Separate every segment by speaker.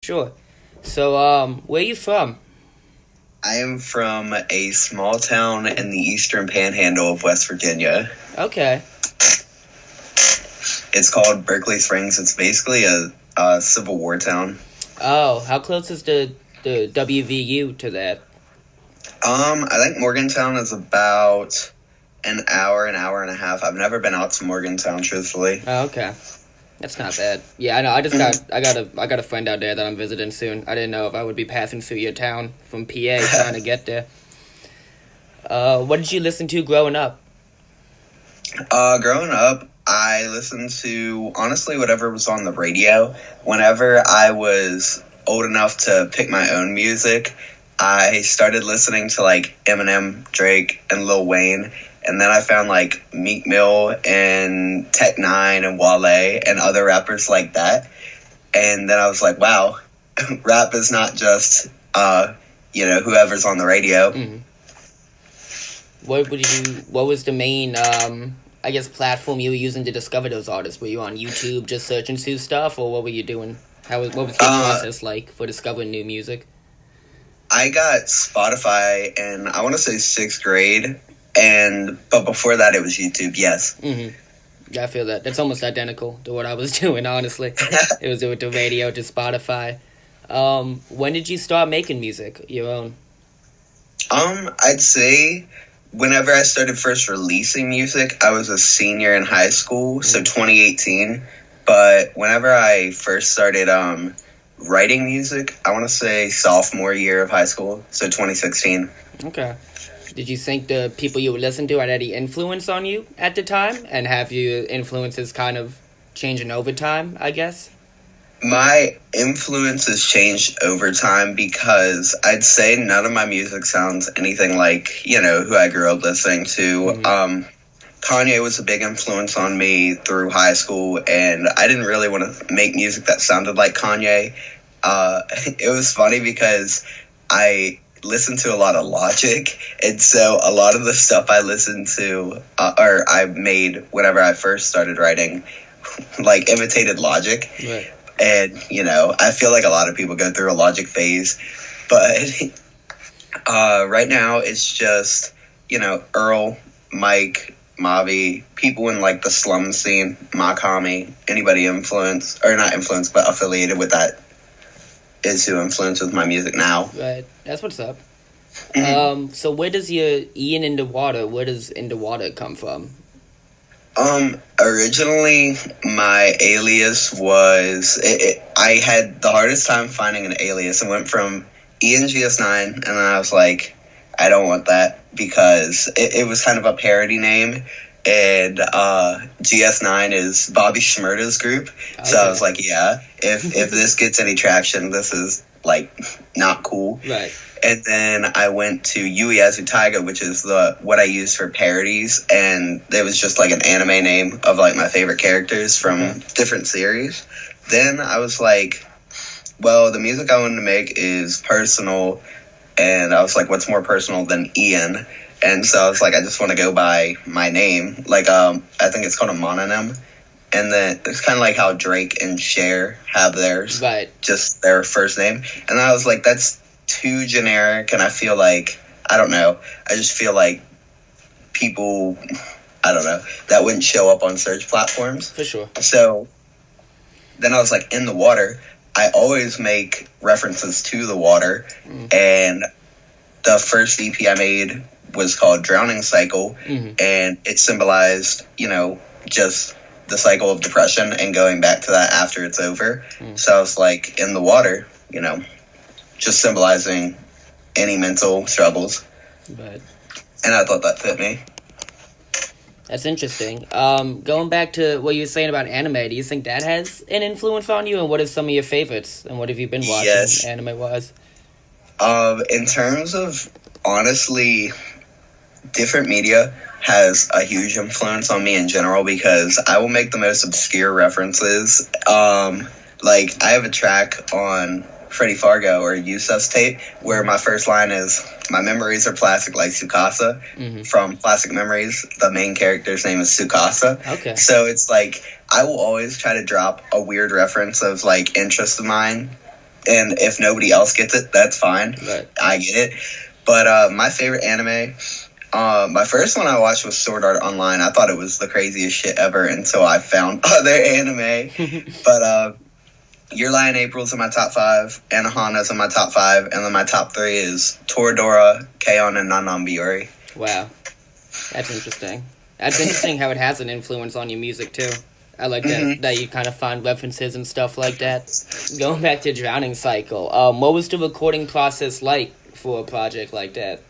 Speaker 1: Sure. So, where are you from?
Speaker 2: I am from a small town in the eastern panhandle of West Virginia.
Speaker 1: Okay.
Speaker 2: It's called Berkeley Springs. It's basically a Civil War town.
Speaker 1: Oh, how close is the WVU to that?
Speaker 2: I think Morgantown is about an hour and a half. I've never been out to Morgantown, truthfully.
Speaker 1: Oh, okay. That's not bad. Yeah, I know. I got a friend out there that I'm visiting soon. I didn't know if I would be passing through your town from PA trying to get there. What did you listen to growing up?
Speaker 2: Growing up, I listened to, honestly, whatever was on the radio. Whenever I was old enough to pick my own music, I started listening to, like, Eminem, Drake, and Lil Wayne. And then I found, like, Meek Mill and Tech Nine and Wale and other rappers like that. And then I was like, wow, rap is not just, whoever's on the radio.
Speaker 1: Mm-hmm. What was the main, platform you were using to discover those artists? Were you on YouTube just searching through stuff, or what were you doing? What was the process like for discovering new music?
Speaker 2: I got Spotify in, I want to say, 6th grade. But before that, it was YouTube, yes.
Speaker 1: Mm-hmm. Yeah, I feel that. That's almost identical to what I was doing, honestly. It was with the radio to Spotify. When did you start making music, your own?
Speaker 2: I'd say whenever I started first releasing music, I was a senior in high school, so 2018. But whenever I first started writing music, I want to say sophomore year of high school, so 2016.
Speaker 1: Okay. Did you think the people you would listen to had any influence on you at the time? And have your influences kind of changing over time, I guess?
Speaker 2: My influences changed over time because I'd say none of my music sounds anything like, who I grew up listening to. Mm-hmm. Kanye was a big influence on me through high school, and I didn't really want to make music that sounded like Kanye. It was funny because I listened to a lot of Logic, and so a lot of the stuff I listened to, or I made whenever I first started writing, like, imitated Logic.
Speaker 1: Right.
Speaker 2: And, I feel like a lot of people go through a Logic phase, but right now it's just, Earl, Mike, Mavi, people in, like, the slum scene, Makami, anybody influenced, or not influenced, but affiliated with that is who influences my music now.
Speaker 1: Right. That's what's up. Mm-hmm. So where does your Ian in the Water, where does In the Water come from?
Speaker 2: Originally, my alias was, I had the hardest time finding an alias. I went from Ian GS9, and then I was like, I don't want that, because it was kind of a parody name, and GS9 is Bobby Shmurda's group. Okay. So I was like, yeah, if this gets any traction, this is, like, not cool.
Speaker 1: Right.
Speaker 2: And then I went to Yuiazu Taiga, which is what I use for parodies, and it was just like an anime name of, like, my favorite characters from different series. Then I was like, well, the music I wanted to make is personal, and I was like, what's more personal than Ian? And so I was like, I just want to go by my name. Like, I think it's called a mononym. And then it's kind of like how Drake and Cher have theirs.
Speaker 1: Right.
Speaker 2: Just their first name. And I was like, that's too generic, and I feel like, I don't know, I just feel like people, I don't know, that wouldn't show up on search platforms.
Speaker 1: For sure.
Speaker 2: So then I was like, In the Water, I always make references to the water, and the first EP I made was called Drowning Cycle, and it symbolized, just the cycle of depression and going back to that after it's over. So I was like, In the Water, just symbolizing any mental struggles.
Speaker 1: Right.
Speaker 2: And I thought that fit me.
Speaker 1: That's interesting. Going back to what you were saying about anime, do you think that has an influence on you? And what are some of your favorites? And what have you been watching anime-wise?
Speaker 2: In terms of, honestly, different media has a huge influence on me in general, because I will make the most obscure references. Like, I have a track on Freddie Fargo or Yusuf's tape where my first line is, my memories are plastic like Tsukasa. From Plastic Memories, the main character's name is Tsukasa.
Speaker 1: Okay.
Speaker 2: So it's like, I will always try to drop a weird reference of, like, interest of mine and if nobody else gets it, that's fine.
Speaker 1: Right.
Speaker 2: I get it. But my favorite anime, my first one I watched was Sword Art Online. I thought it was the craziest shit ever until I found other anime. But Your Lie in April's in my top 5, Anohana's in my top 5, and then my top 3 is Toradora, K-On!, and Nanan Biori.
Speaker 1: Wow. That's interesting. That's interesting how it has an influence on your music, too. I like that you kind of find references and stuff like that. Going back to Drowning Cycle, what was the recording process like for a project like that?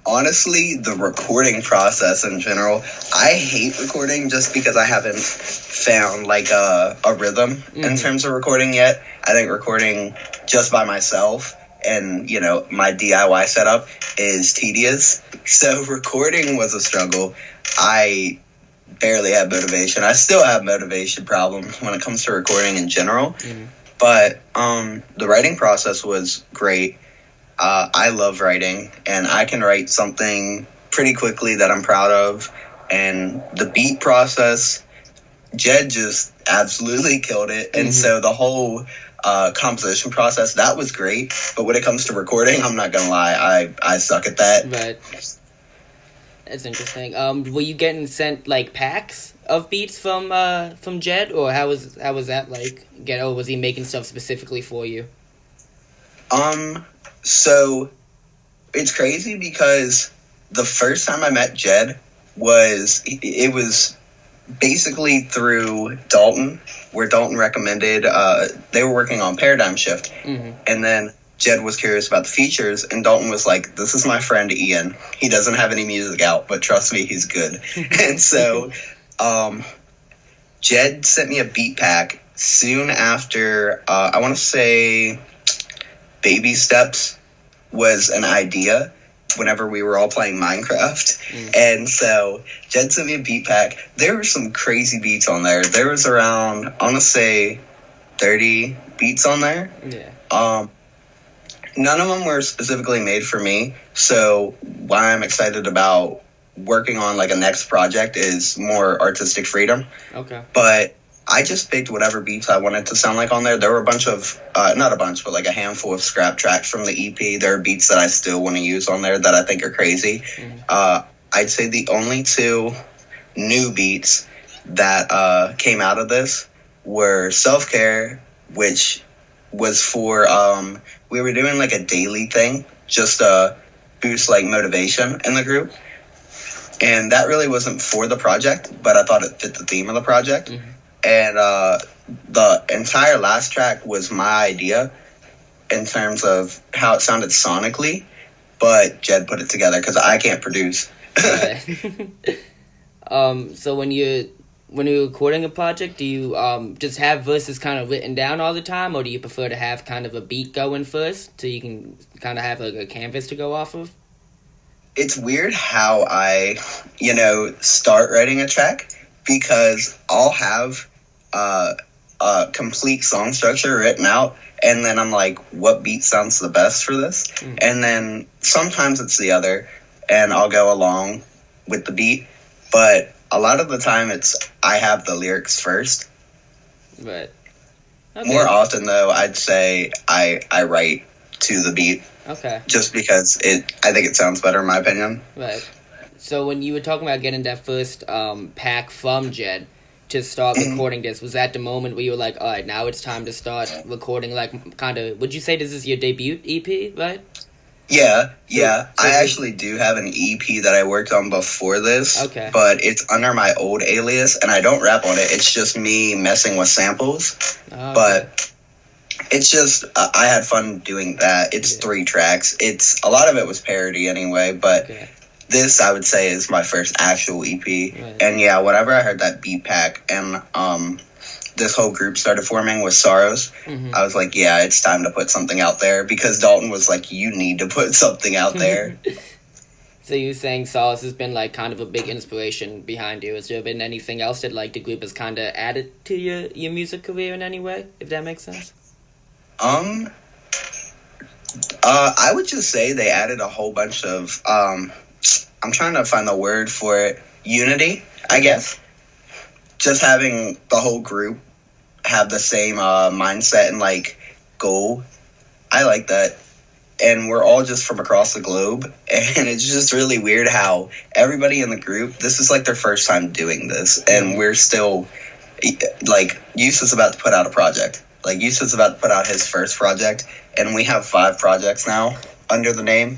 Speaker 2: Honestly, the recording process in general, I hate recording just because I haven't found like a rhythm in terms of recording yet. I think recording just by myself and, you know, my DIY setup is tedious. So recording was a struggle. I barely had motivation. I still have motivation problems when it comes to recording in general. But the writing process was great. I love writing, and I can write something pretty quickly that I'm proud of. And the beat process, Jed just absolutely killed it. And so the whole composition process, that was great. But when it comes to recording, I'm not going to lie, I suck at that.
Speaker 1: Right. That's interesting. Were you getting sent, like, packs of beats from Jed? Or how was that, like, or was he making stuff specifically for you?
Speaker 2: So it's crazy because the first time I met Jed was basically through Dalton, where Dalton recommended, they were working on Paradigm Shift. And then Jed was curious about the features, and Dalton was like, this is my friend Ian. He doesn't have any music out, but trust me, he's good. And so Jed sent me a beat pack soon after, I want to say Baby Steps was an idea whenever we were all playing Minecraft. And so Jed sent me a beat pack. There were some crazy beats on there. There was around, I want to say 30 beats on there.
Speaker 1: Yeah.
Speaker 2: None of them were specifically made for me. So why I'm excited about working on like a next project is more artistic freedom.
Speaker 1: Okay.
Speaker 2: But I just picked whatever beats I wanted to sound like on there. There were a bunch of, not a bunch, but like a handful of scrap tracks from the EP. There are beats that I still want to use on there that I think are crazy. I'd say the only 2 new beats that came out of this were Self-Care, which was for, we were doing like a daily thing, just to boost like motivation in the group. And that really wasn't for the project, but I thought it fit the theme of the project. And the entire last track was my idea in terms of how it sounded sonically, but Jed put it together because I can't produce.
Speaker 1: So when you're recording a project, do you just have verses kind of written down all the time, or do you prefer to have kind of a beat going first so you can kind of have like a canvas to go off of?
Speaker 2: It's weird how I, start writing a track, because I'll have a complete song structure written out, and then I'm like, what beat sounds the best for this? And then sometimes it's the other, and I'll go along with the beat, but a lot of the time I have the lyrics first.
Speaker 1: Right. Okay.
Speaker 2: More often though, I'd say I write to the beat.
Speaker 1: Okay.
Speaker 2: Just because I think it sounds better in my opinion.
Speaker 1: Right. So when you were talking about getting that first pack from Jed to start recording this, was that the moment where you were like, all right, now it's time to start recording, like, kind of, would you say this is your debut EP, right?
Speaker 2: Yeah. I actually do have an EP that I worked on before this,
Speaker 1: okay,
Speaker 2: but it's under my old alias, and I don't rap on it. It's just me messing with samples, but it's just, I had fun doing that. It's 3 tracks. A lot of it was parody anyway, but this, I would say, is my first actual EP. Right. And yeah, whenever I heard that beat pack and this whole group started forming with Sorrows, I was like, yeah, it's time to put something out there, because Dalton was like, you need to put something out there.
Speaker 1: So you're saying Sorrows has been like kind of a big inspiration behind you. Has there been anything else that like the group has kind of added to your music career in any way, if that makes sense?
Speaker 2: I would just say they added a whole bunch of, I'm trying to find the word for it, unity, I guess. Just having the whole group have the same mindset and like goal. I like that. And we're all just from across the globe, and it's just really weird how everybody in the group, this is like their first time doing this, and we're still, like, Yusuf's about to put out a project. Like, Yusuf's about to put out his first project, and we have 5 projects now under the name,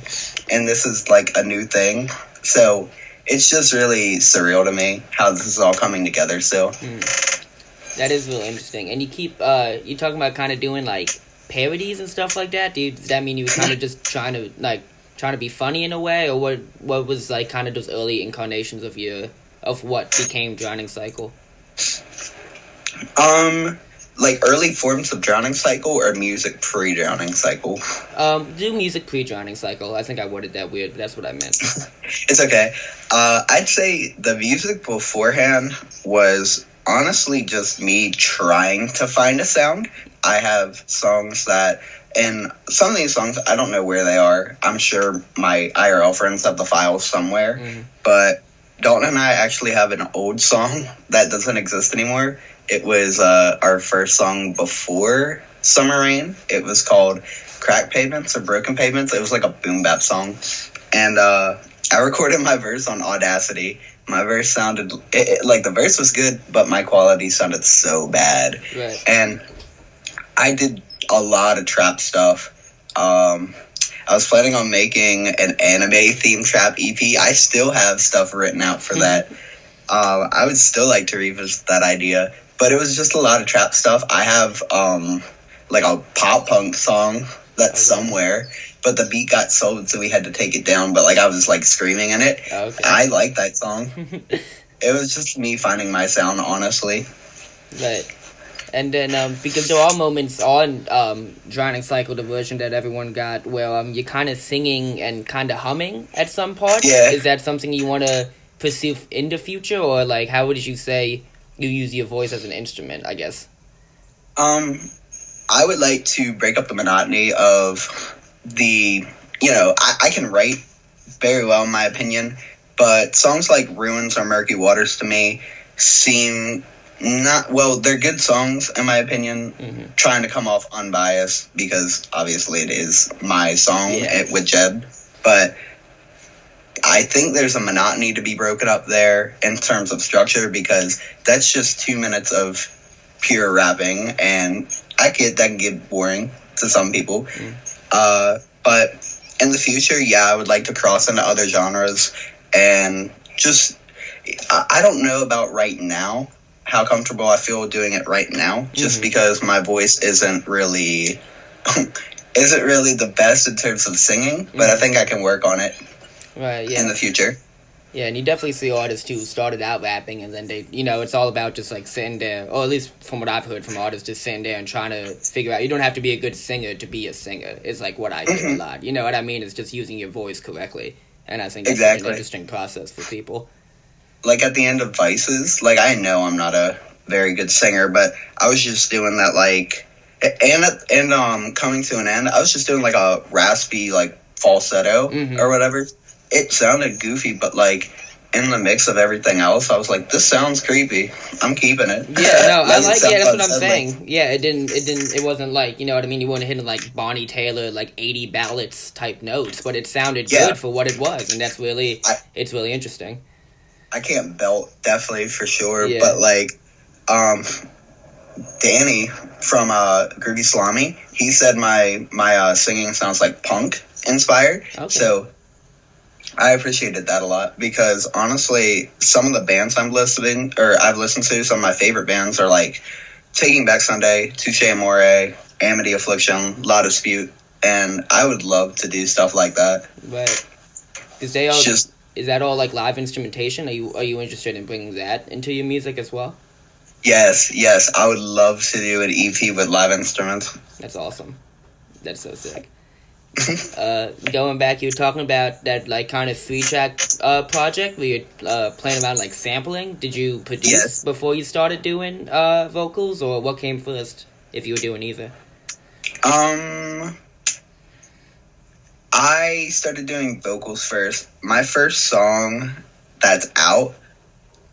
Speaker 2: and this is like a new thing. So it's just really surreal to me how this is all coming together still.
Speaker 1: That is really interesting. And you keep, you talking about kind of doing, like, parodies and stuff like that? Does that mean you were kind of just trying to be funny in a way, or what was like kind of those early incarnations of what became Drowning Cycle?
Speaker 2: Like early forms of Drowning Cycle or music pre-Drowning Cycle?
Speaker 1: Do music pre-Drowning Cycle. I think I worded that weird, but that's what I meant.
Speaker 2: It's okay. I'd say the music beforehand was honestly just me trying to find a sound. I have songs that, and some of these songs, I don't know where they are. I'm sure my IRL friends have the files somewhere. But Dalton and I actually have an old song that doesn't exist anymore. It was our first song before Summer Rain. It was called Crack Pavements or Broken Pavements. It was like a boom bap song. And I recorded my verse on Audacity. My verse sounded, like the verse was good, but my quality sounded so bad.
Speaker 1: Right.
Speaker 2: And I did a lot of trap stuff. I was planning on making an anime-themed trap EP. I still have stuff written out for that. I would still like to revisit that idea. But it was just a lot of trap stuff. I have, like, a pop-punk song that's somewhere. But the beat got sold, so we had to take it down. But, like, I was, like, screaming in it.
Speaker 1: Okay.
Speaker 2: I like that song. It was just me finding my sound, honestly.
Speaker 1: Right. And then, because there are moments on Drowning Cycle, the version that everyone got, where you're kind of singing and kind of humming at some parts.
Speaker 2: Yeah.
Speaker 1: Is that something you want to pursue in the future? Or, like, how would you say you use your voice as an instrument, I guess?
Speaker 2: I would like to break up the monotony of the, I can write very well, in my opinion, but songs like Ruins or Murky Waters to me seem they're good songs, in my opinion, trying to come off unbiased, because obviously it is my song with Jeb, but I think there's a monotony to be broken up there in terms of structure, because that's just 2 minutes of pure rapping, and I get that can get boring to some people. But in the future, I would like to cross into other genres, and just, I don't know about right now, how comfortable I feel doing it right now, just because my voice isn't really the best in terms of singing, but I think I can work on it in the future.
Speaker 1: Yeah, and you definitely see artists who started out rapping and then they, it's all about just like sitting there, or at least from what I've heard from artists, just sitting there and trying to figure out, you don't have to be a good singer to be a singer, is like what I do a lot. You know what I mean? It's just using your voice correctly. And I think it's an interesting process for people.
Speaker 2: Like at the end of Vices, like I know I'm not a very good singer, but I was just doing that like, and Coming to an End, I was just doing like a raspy like falsetto or whatever. It sounded goofy, but like in the mix of everything else, I was like, this sounds creepy. I'm keeping it.
Speaker 1: Yeah, no, I like, that's what I'm saying. Yeah, it wasn't like, you know what I mean? You weren't hitting like Bonnie Taylor, like 80 ballads type notes, but it sounded good for what it was, and that's really, it's really interesting.
Speaker 2: I can't belt, definitely, for sure, but like, Danny from Groovy Salami, he said my singing sounds like punk inspired, so I appreciated that a lot, because honestly, some of the bands I've listened to, some of my favorite bands are like Taking Back Sunday, Touche Amore, Amity Affliction, La Dispute, and I would love to do stuff like that.
Speaker 1: Right. Is that all like live instrumentation? Are you interested in bringing that into your music as well?
Speaker 2: Yes, I would love to do an EP with live instruments.
Speaker 1: That's awesome. That's so sick. Going back, you were talking about that like kind of 3-track project where you're playing around like sampling. Did you produce before you started doing vocals, or what came first, if you were doing either?
Speaker 2: I started doing vocals first. My first song that's out,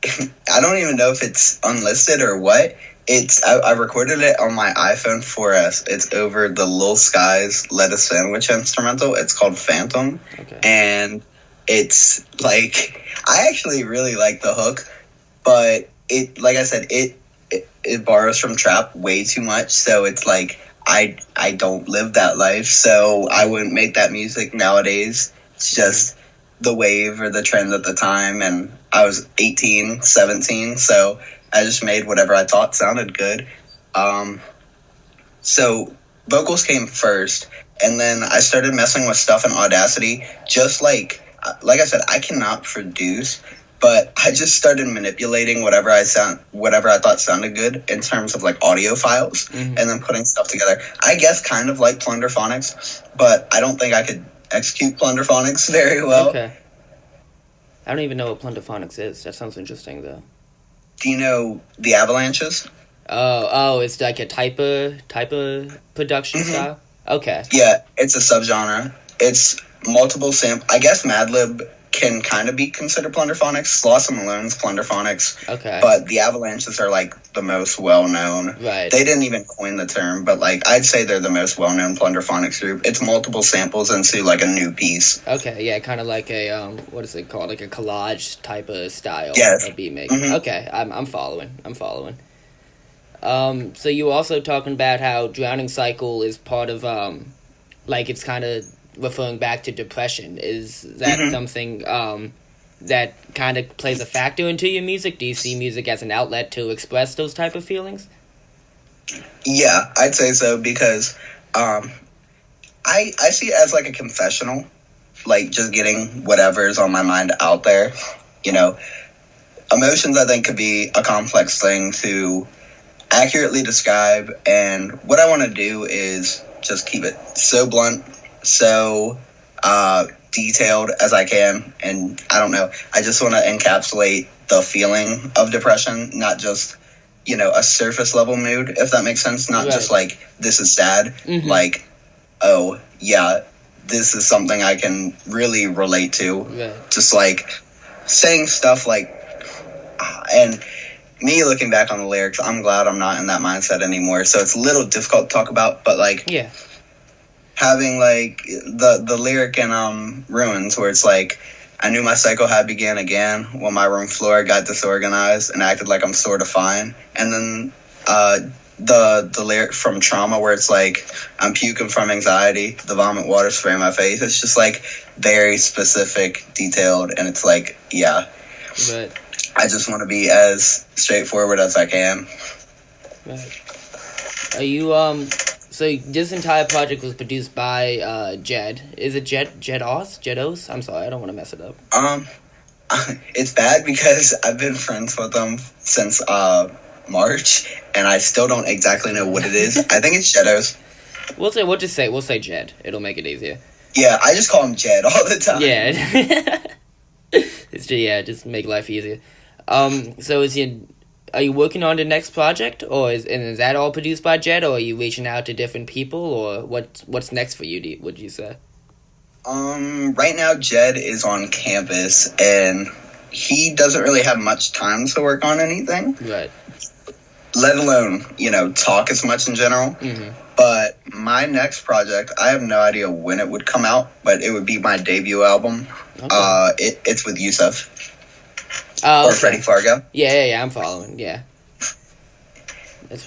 Speaker 2: I don't even know if it's unlisted or what, I recorded it on my iPhone 4S. It's over the Lil Skies Lettuce Sandwich instrumental. It's called Phantom.
Speaker 1: Okay.
Speaker 2: And it's like, I actually really like the hook, but like I said, it borrows from trap way too much. So it's like, I don't live that life, so I wouldn't make that music nowadays. It's just the wave or the trend at the time, and I was 18, 17, so I just made whatever I thought sounded good. So vocals came first, and then I started messing with stuff in Audacity, just like I said, I cannot produce, but I just started manipulating whatever I thought sounded good in terms of like audio files, and then putting stuff together. I guess kind of like Plunderphonics, but I don't think I could execute Plunderphonics very well.
Speaker 1: Okay. I don't even know what Plunderphonics is. That sounds interesting, though.
Speaker 2: Do you know the Avalanches?
Speaker 1: Oh, it's like a type of production style? Okay.
Speaker 2: Yeah, it's a subgenre. It's multiple I guess Madlib can kind of be considered Plunderphonics. Sloss and Malone's Plunderphonics.
Speaker 1: Okay.
Speaker 2: But the Avalanches are like the most well-known.
Speaker 1: Right.
Speaker 2: They didn't even coin the term, but like I'd say they're the most well-known Plunderphonics group. It's multiple samples into like a new piece.
Speaker 1: Okay, yeah, kind of like a, what is it called? Like a collage type of style of beat making.
Speaker 2: Mm-hmm.
Speaker 1: Okay, I'm following. So you were also talking about how Drowning Cycle is part of, like it's kind of referring back to depression. Is that something that kind of plays a factor into your music? Do you see music as an outlet to express those type of feelings?
Speaker 2: Yeah, I'd say so, because I see it as like a confessional, like just getting whatever's on my mind out there. You know, emotions I think could be a complex thing to accurately describe, and what I want to do is just keep it so blunt, so detailed as I can. And I don't know, I just want to encapsulate the feeling of depression, not just, you know, a surface level mood, if that makes sense. Not just like, this is sad, like, oh yeah, this is something I can really relate to. Just like saying stuff like, and me looking back on the lyrics, I'm glad I'm not in that mindset anymore, so it's a little difficult to talk about, but like, having like the lyric in Ruins, where it's like, I knew my cycle had began again when my room floor got disorganized and acted like I'm sort of fine. And then the lyric from Trauma, where it's like, I'm puking from anxiety, the vomit water spraying my face. It's just like very specific, detailed, and it's like, yeah,
Speaker 1: Right.
Speaker 2: I just want to be as straightforward as I can.
Speaker 1: Right. Are you so this entire project was produced by Jed. Is it Jedos? I'm sorry, I don't want to mess it up.
Speaker 2: It's bad because I've been friends with them since March, and I still don't exactly know what it is. I think it's Jedos.
Speaker 1: We'll say Jed. It'll make it easier.
Speaker 2: Yeah, I just call him Jed all the time.
Speaker 1: Yeah. Just make life easier. So are you working on the next project, or is that all produced by Jed, or are you reaching out to different people, or what's next for you? Would you say?
Speaker 2: Right now Jed is on campus, and he doesn't really have much time to work on anything.
Speaker 1: Right.
Speaker 2: Let alone, talk as much in general. Mm-hmm. But my next project, I have no idea when it would come out, but it would be my debut album. Okay. It's with Yusuf. Or Freddie Fargo.
Speaker 1: Yeah, I'm following, yeah.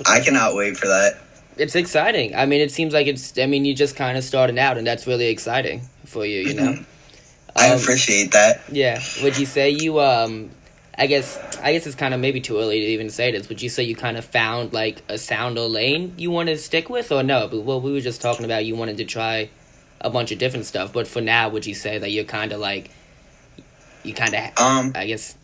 Speaker 2: I cannot wait for that.
Speaker 1: It's exciting. I mean, it seems like you're just kind of starting out, and that's really exciting for you, you know?
Speaker 2: I appreciate that.
Speaker 1: Yeah. Would you say you, I guess it's kind of maybe too early to even say this. Would you say you kind of found like a sound or lane you want to stick with, or no? But we were just talking about you wanted to try a bunch of different stuff. But for now, would you say that you're kind of like, I guess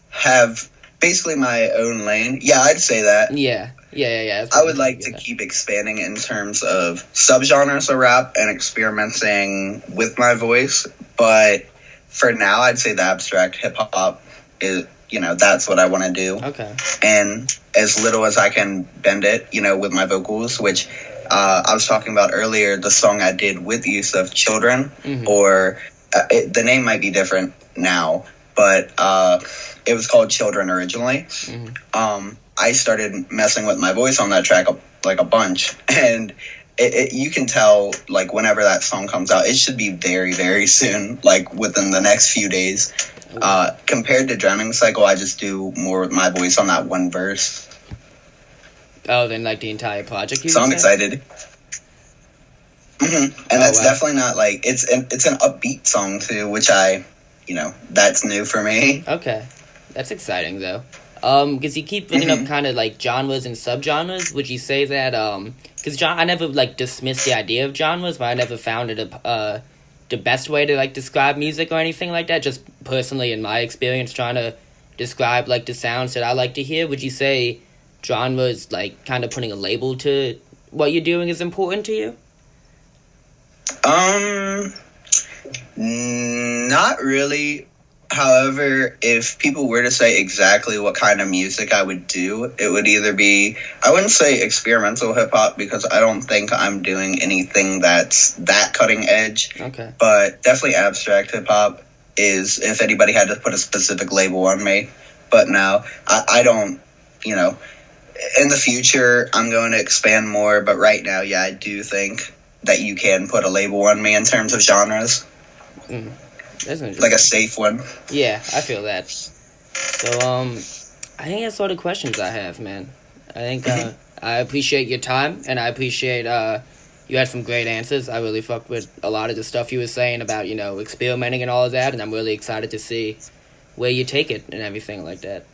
Speaker 2: have basically my own lane? Yeah, I'd say that.
Speaker 1: Yeah.
Speaker 2: I would like to keep expanding in terms of subgenres of rap and experimenting with my voice, but for now, I'd say the abstract hip-hop is, that's what I want to do.
Speaker 1: Okay.
Speaker 2: And as little as I can bend it, with my vocals, which I was talking about earlier, the song I did with Yusuf, Children, or the name might be different now, but it was called Children originally. I started messing with my voice on that track like a bunch, and you can tell, like, whenever that song comes out, it should be very, very soon, like within the next few days. Compared to Drowning Cycle, I just do more with my voice on that one verse.
Speaker 1: Oh, then like the entire project.
Speaker 2: So I'm excited. And that's definitely not like it's an upbeat song too, which that's new for me.
Speaker 1: Okay, that's exciting though. Because you keep bringing up kind of like genres and subgenres. Would you say that because I never like dismissed the idea of genres, but I never found it the best way to like describe music or anything like that. Just personally, in my experience, trying to describe like the sounds that I like to hear. Would you say genre is like kind of putting a label to what you're doing is important to you?
Speaker 2: Not really. However, if people were to say exactly what kind of music I would do, it would either be, I wouldn't say experimental hip hop because I don't think I'm doing anything that's that cutting edge.
Speaker 1: Okay.
Speaker 2: But definitely abstract hip hop is, if anybody had to put a specific label on me. But no, I don't, in the future, I'm going to expand more. But right now, yeah, I do think that you can put a label on me in terms of genres. Like a safe one.
Speaker 1: Yeah, I feel that. So, I think that's all the questions I have, man. I think, I appreciate your time, and I appreciate, you had some great answers. I really fucked with a lot of the stuff you were saying about, experimenting and all of that, and I'm really excited to see where you take it and everything like that.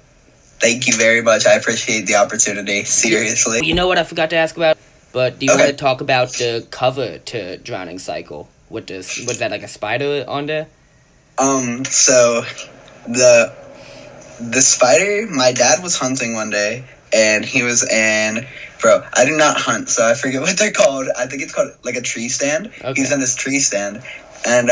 Speaker 2: Thank you very much. I appreciate the opportunity. Seriously.
Speaker 1: You know what I forgot to ask about? But do you want to talk about the cover to Drowning Cycle? Was that like a spider on there?
Speaker 2: So the spider, my dad was hunting one day, and he was I do not hunt, so I forget what they're called. I think it's called like a tree stand. Okay. He was in this tree stand, and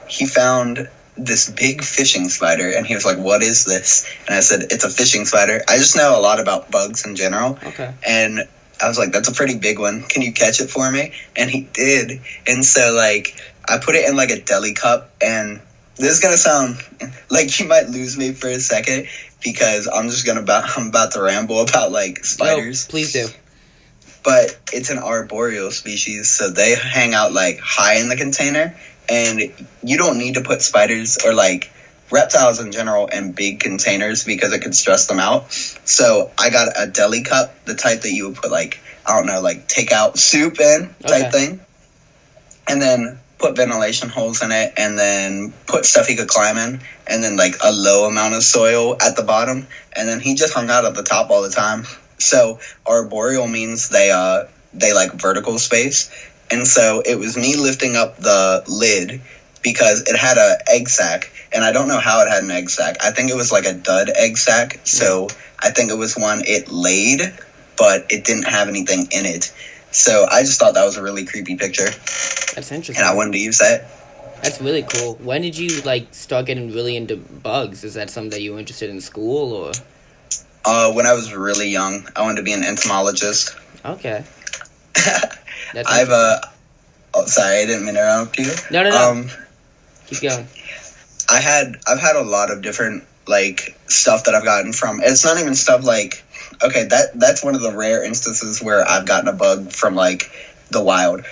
Speaker 2: he found this big fishing spider, and he was like, "What is this?" And I said, "It's a fishing spider." I just know a lot about bugs in general.
Speaker 1: Okay.
Speaker 2: And I was like, "That's a pretty big one. Can you catch it for me?" And he did. And so like I put it in like a deli cup, and this is gonna sound like you might lose me for a second because I'm about to ramble about like spiders.
Speaker 1: Oh, please do.
Speaker 2: But it's an arboreal species, so they hang out like high in the container, and you don't need to put spiders or like reptiles in general in big containers because it could stress them out. So I got a deli cup, the type that you would put like, I don't know, like takeout soup in type thing, and then put ventilation holes in it, and then put stuff he could climb in, and then like a low amount of soil at the bottom, and then he just hung out at the top all the time. So arboreal means they like vertical space, and so it was me lifting up the lid because it had a egg sac, and I don't know how it had an egg sac. I think it was like a dud egg sac, so I think it was one it laid, but it didn't have anything in it. So I just thought that was a really creepy picture.
Speaker 1: That's interesting.
Speaker 2: And I wanted to use that.
Speaker 1: That's really cool. When did you like start getting really into bugs? Is that something that you were interested in school or?
Speaker 2: When I was really young, I wanted to be an entomologist.
Speaker 1: Okay.
Speaker 2: Sorry, I didn't mean to interrupt you.
Speaker 1: No. Keep going.
Speaker 2: I've had a lot of different like stuff that I've gotten from. It's not even stuff like. Okay, that's one of the rare instances where I've gotten a bug from like the wild.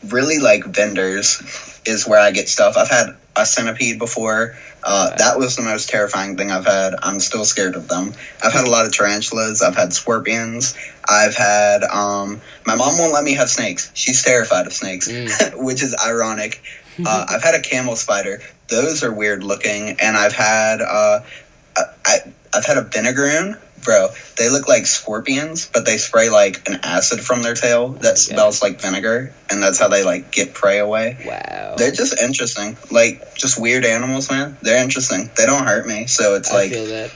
Speaker 2: Really, like vendors is where I get stuff. I've had a centipede before. That was the most terrifying thing I've had. I'm still scared of them. I've had a lot of tarantulas. I've had scorpions. I've had my mom won't let me have snakes. She's terrified of snakes, which is ironic. I've had a camel spider. Those are weird looking, and I've had I've had a vinegaroon. Bro, they look like scorpions, but they spray like an acid from their tail that smells like vinegar, and that's how they like get prey away.
Speaker 1: Wow.
Speaker 2: They're just interesting. Like, just weird animals, man. They're interesting. They don't hurt me, so it's like... I
Speaker 1: feel that.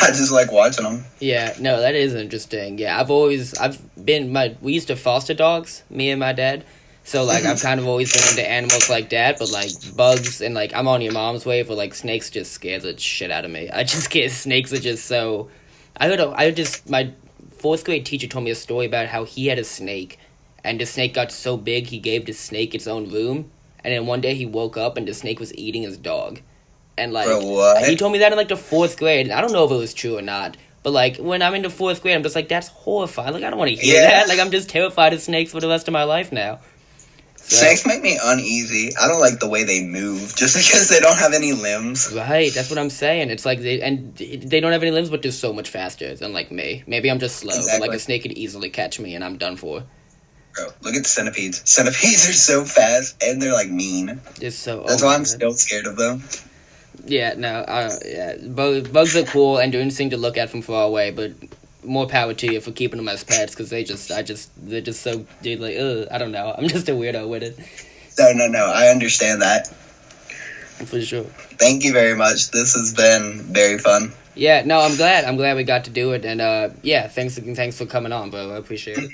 Speaker 2: I just like watching them.
Speaker 1: Yeah, no, that is interesting. Yeah, we used to foster dogs, me and my dad. So, like, I've kind of always been into animals like that, but, like, bugs and, like, I'm on your mom's wave, but, like, snakes just scare the shit out of me. I just get snakes are just so... my 4th grade teacher told me a story about how he had a snake, and the snake got so big he gave the snake its own room, and then one day he woke up and the snake was eating his dog. And, like,
Speaker 2: Bro, what?
Speaker 1: He told me that in, like, the 4th grade, and I don't know if it was true or not, But like when I'm in the 4th grade, I'm just like, that's horrifying. Like I don't want to hear that. Like I'm just terrified of snakes for the rest of my life now. So,
Speaker 2: snakes make me uneasy. I don't like the way they move, just because they don't have any limbs.
Speaker 1: Right, that's what I'm saying. It's like they don't have any limbs, but they're so much faster than like me. Maybe I'm just slow,
Speaker 2: Exactly.
Speaker 1: but like a snake could easily catch me, and I'm done for.
Speaker 2: Bro, look at the centipedes. Centipedes are so fast, and they're like mean.
Speaker 1: Just so.
Speaker 2: That's why I'm still scared of them.
Speaker 1: Yeah, no, yeah. Bugs are cool and they're interesting to look at from far away, but more power to you for keeping them as pets, because they're just so, dude, like, ugh, I don't know. I'm just a weirdo with it.
Speaker 2: No, I understand that.
Speaker 1: For sure.
Speaker 2: Thank you very much. This has been very fun.
Speaker 1: Yeah, no, I'm glad we got to do it, and yeah, thanks for coming on, bro. I appreciate it.